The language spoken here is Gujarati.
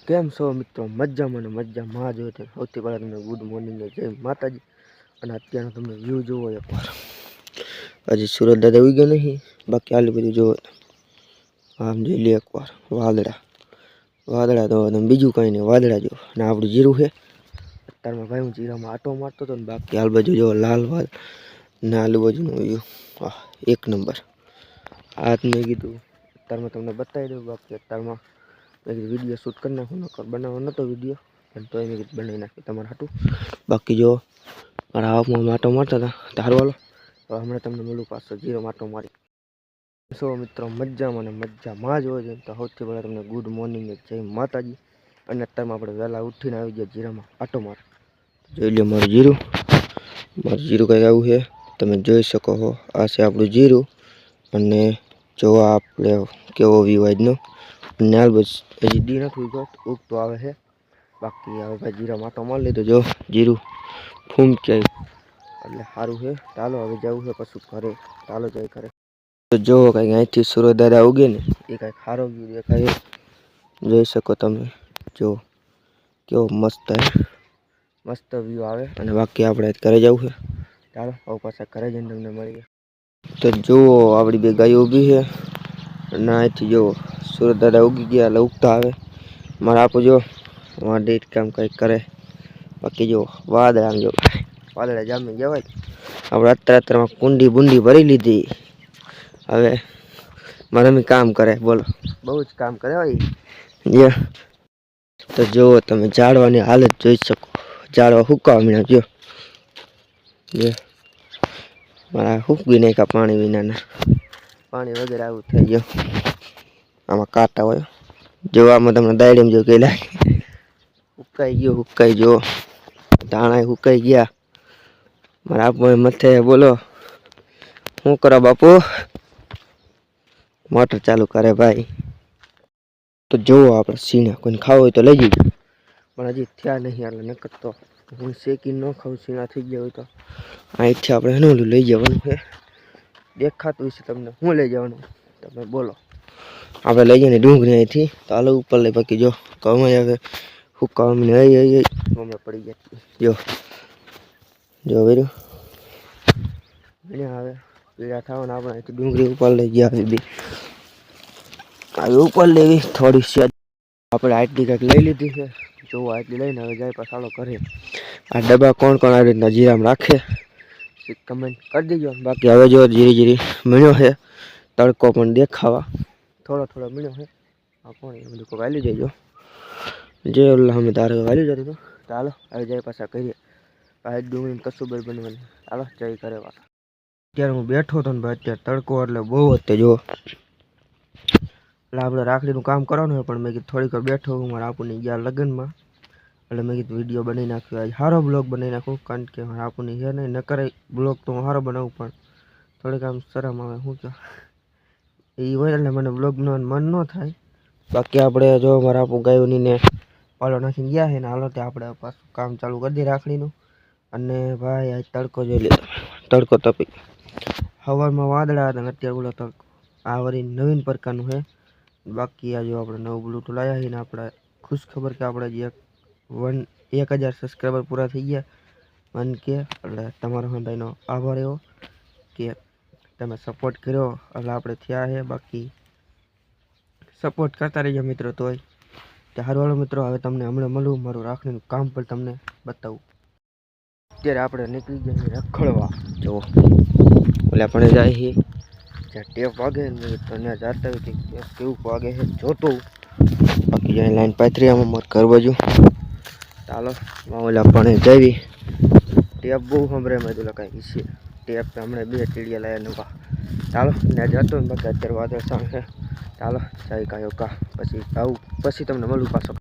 કેમ છો મિત્રો? મજામાં ને મજામાં જ હોય તો સૌથી પહેલાં તમને ગુડ મોર્નિંગ ને જય માતાજી. અને અત્યારનો તમને વ્યૂ જોવો એકવાર. હજી સુરત દાદા ઉઈ ગયો નહીં, બાકી આટલું બધું જોવો. આમ જોઈ લે એકવાર વાદળા તો બીજું કંઈ નહીં, વાદળા જો. અને આપણું જીરું છે અત્યારમાં ભાઈ, હું જીરામાં આટો મારતો હતો ને. બાકી હાલ બાજુ જો લાલ વાલ ને આલુ બાજુનું વ્યૂ એક નંબર. આ મેં કીધું અત્યારમાં તમને બતાવી દઉં. બાકી અત્યારમાં વિડીયો શૂટ કરી નાખું, નકર બનાવવાનો નહોતો વિડીયો, પણ તો એને બનાવી નાખ્યું તમારે હાટું. બાકી જો મારા હાથમાં માટો મારતા હતા ધારો વાલો, તો હમણાં તમને મળું પાછો જીરો માટો મારી. સો મિત્રો મજામાં ને મજામાં જ હોય છે. તો સૌથી પહેલાં તમને ગુડ મોર્નિંગ જય માતાજી. અને અત્યારમાં આપણે વહેલા ઉઠીને આવી ગયા જીરામાં આટો માર. જોઈ લો મારું જીરું કંઈક આવું છે, તમે જોઈ શકો છો. આ છે આપણું જીરું. અને જો આપણે કેવો વ્યૂ આજનો. અને હાલ બસ હજી દી નથી ગયો, ઉગતો આવે છે. બાકી હવે ભાઈ જીરા માટો મારી લીધો, જો જીરું ફૂમક્યાય એટલે સારું છે. ચાલો હવે જવું છે પછી ઘરે, ચાલો જાય ઘરે. તો જો કંઈક અહીંથી સુરત દાદા ઉગે ને એ કંઈક સારો વ્યૂ દેખાય, જોઈ શકો તમે. જો કેવો મસ્ત વ્યૂ આવે. અને બાકી આપણે ઘરે જવું છે, ચાલો હવે પાછા ઘરે જઈને તમને મળીએ. તો જુઓ આપણી બે ગાયો ઊભી છે અને અહીંથી જો સુરત દાદા ઉગી ગયા એટલે ઉગતા આવે. મારે આપું જો વાંઢે કામ કંઈક કરે. બાકી જો વાદળા જામી જવાય. આપણે અત્યારમાં કુંડી બુંડી ભરી લીધી. હવે મારે મમ્મી કામ કરે, બોલો બહુ જ કામ કરે હોય. તો જુઓ તમે ઝાડવાની હાલત જોઈ શકો. ઝાડવા હુકાવા મીના જો મારા હુકવી નાખ્યા પાણી વિનાના. પાણી વગેરે આવું થઈ ગયું. આમાં કાંટા હોય જો, આમાં તમને દાયડીમાં જો કે લાગે હુકાઈ ગયો. ધાણા હુકાઈ ગયા. મારા આપો મથે બોલો શું કરો બાપુ? મોટર ચાલુ કરે ભાઈ. તો જુઓ આપણે સીણા કોઈને ખાવું હોય તો લઈ જજો, પણ હજી થયા નહીં એટલે નકર તો હું શેકી ન ખાઉં. સીણા થઈ ગયા હોય તો અહીંથી આપણે એનું લઈ જવાનું છે. દેખાતું છે તમને શું લઈ જવાનું તમે બોલો? આપણે લઈ જઈને ડુંગળી અહીંથી તો હાલો ઉપર લઈ. બાકી જો કમાઈ આવે હુકાવા મમ્મી પડી ગયા. જો વેરું આવે પીળા થવાને આપણે અહીંથી ડુંગળી ઉપર લઈ ગયા. આવી ઉપર લેવી થોડી છે આપણે આટલી કંઈક લઈ લીધી છે. જો આટલી લઈને હવે જાય પાછા ઘરે. આ ડબ્બા કોણ આવી રીતના જીરામાં રાખે કમેન્ટ કરી દેજો. બાકી હવે જો ધીરે મીણ્યો છે, તડકો પણ દેખાવા થોડો મીણ્યો છે. આ કોણ એ બધું વાલી જજો જે ઓલા અમે તારે વાલી જતું હતું. ચાલો હવે જાય પાછા કરીએ. આ ડુંગળી કસુબર બનવાની. ચાલો જઈ કરે પાછા. અત્યારે હું બેઠો હતો ને ભાઈ, અત્યારે તડકો એટલે બહુ જ જો. એટલે આપણે રાખડીનું કામ કરવાનું હોય, પણ મેં કીધું થોડીક વાર બેઠો હું મારા આપણને ગયા લગ્નમાં, એટલે મેં કીધું વિડીયો બનાવી નાખ્યો. આજે સારો બ્લોગ બનાવી નાખું, કારણ કે મારા આપણને છે નહીં. ન કરે બ્લોગ તો હું સારો બનાવું, પણ થોડીક આમ શરમ આવે. શું કહો એ હોય એટલે મને બ્લોગ બનાવવાનું મન ન થાય. બાકી આપણે જો મારા આપું ગાયોની ને પાલો નાખીને ગયા છે ને, હાલો તે આપણે પાછું કામ ચાલુ કરી દઈએ રાખડીનું. અને ભાઈ આ તડકો જોઈ લે, તડકો તપી સવારમાં વાદળા હતા ને અત્યારે બોલો તડકો. આ વળી નવીન પ્રકારનું છે. બાકી આ જો આપણે નવું બ્લૂટૂથ લાવ્યા છે ને, આપણે ખુશ ખબર કે આપણે જે 1000 સબસ્ક્રાઈબર પૂરા થઈ ગયા. મન કે એટલે તમારો હંધાઈનો આભાર એવો કે તમે સપોર્ટ કર્યો એટલે આપણે થયા છે. બાકી સપોર્ટ કરતા રહીજો મિત્રો. તોય સારું વાળો મિત્રો, હવે તમને હમણાં મળું મારું રાખડીનું કામ પર તમને બતાવું. અત્યારે આપણે નીકળી ગયા રખડવા. જો એટલે પણ જાય છે જ્યાં ટેપ વાગે ને તને જાતા હોય કેવું વાગે છે જોતું. બાકી જાય લાઈન પાથરીયામાં મારે ઘર બાજુ. ચાલો ઓલા પણ જવી ટેપ બહુ સાંભળે મેં તું કાંઈ છે ટેપ હમણાં 2 ટીડિયા લાવ્યા નવા. ચાલો ત્યાં જતો ને બાકી અત્યારે વાદળ સામે છે. ચાલો જાય કાંઈ પછી આવું પછી તમને મળું પાછો.